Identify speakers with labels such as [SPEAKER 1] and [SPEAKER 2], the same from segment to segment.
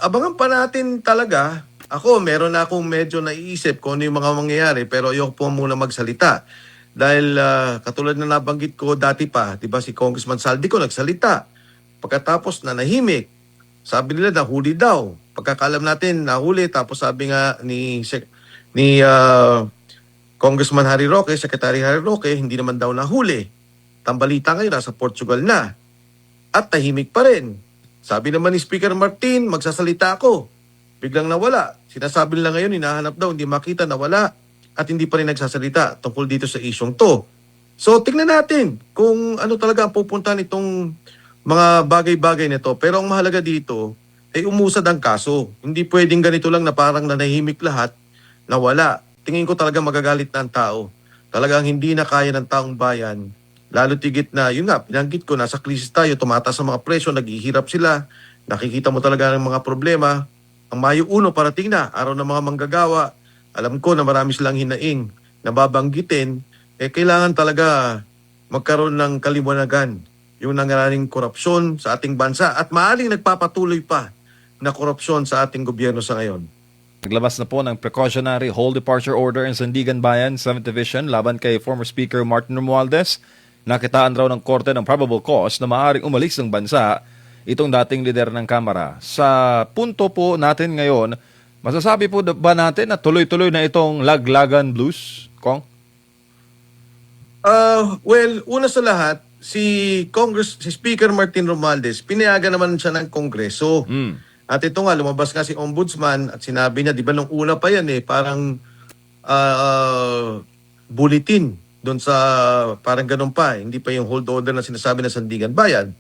[SPEAKER 1] Abangan pa natin talaga. Ako, meron na akong medyo naiisip kung ano yung mga mangyayari, pero ayoko po muna magsalita. Dahil katulad na nabanggit ko dati pa, di ba si Congressman Saldico nagsalita. Pagkatapos nanahimik, sabi nila nahuli daw. Pagkakalam natin nahuli, tapos sabi nga ni Congressman Harry Roque, Secretary Harry Roque, hindi naman daw nahuli. Tambalita ngayon, nasa Portugal na. At tahimik pa rin. Sabi naman ni Speaker Martin, magsasalita ako. Biglang nawala. Sinasabi nila ngayon, hinahanap daw, hindi makita, nawala. At hindi pa rin nagsasalita tungkol dito sa isyong to. So, tingnan natin kung ano talaga ang pupuntahan itong mga bagay-bagay nito. Pero ang mahalaga dito, ay umusad ang kaso. Hindi pwedeng ganito lang na parang nanahimik lahat, nawala. Tingin ko talaga magagalit na ang tao. Talagang hindi na kaya ng taong bayan. Lalo tigit na, yun nga, pinanggit ko, nasa krisis tayo, tumataas ang mga presyo, naghihirap sila, nakikita mo talaga ng mga problema. Ang Mayo 1, parating na, araw ng mga manggagawa. Alam ko na marami silang hinaing, nababanggitin, kailangan talaga magkaroon ng kaliwanagan yung nangyaring korupsyon sa ating bansa at maaaring nagpapatuloy pa na korupsyon sa ating gobyerno sa ngayon.
[SPEAKER 2] Naglabas na po ng precautionary hold departure order in Sandigan Bayan, 7th Division laban kay former Speaker Martin Romualdez. Nakitaan raw ng korte ng probable cause na maaaring umalis ng bansa itong dating lider ng Kamara. Sa punto po natin ngayon, masasabi po ba natin na tuloy-tuloy na itong laglagan blues, Kong?
[SPEAKER 1] Well, una sa lahat, si Speaker Martin Romualdez, pinayagan naman siya ng Kongreso. At ito nga, lumabas nga si Ombudsman at sinabi niya, di ba nung una pa yan parang bulletin doon sa parang ganun pa. Hindi pa yung hold order na sinasabi ng Sandigan Bayan.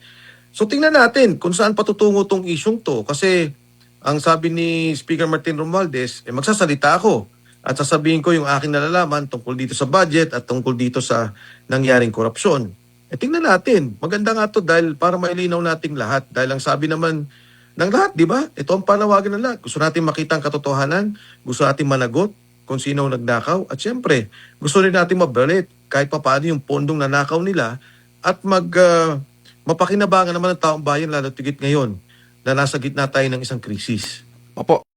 [SPEAKER 1] So tingnan natin kung saan patutungo tong isyong to. Kasi ang sabi ni Speaker Martin Romualdez, magsasalita ako at sasabihin ko yung aking nalalaman tungkol dito sa budget at tungkol dito sa nangyaring korupsyon. Tingnan natin. Maganda nga to dahil para mailinaw nating lahat. Dahil ang sabi naman ng lahat, di ba? Ito ang panawagan ng lahat. Gusto natin makita ang katotohanan, gusto natin managot kung sino ang nagnakaw. At syempre, gusto rin natin mabalik kahit pa paano yung pondong nanakaw nila at mapakinabangan naman ng taong bayan lalo tigit ngayon na nasa gitna tayo ng isang krisis.
[SPEAKER 2] Opo.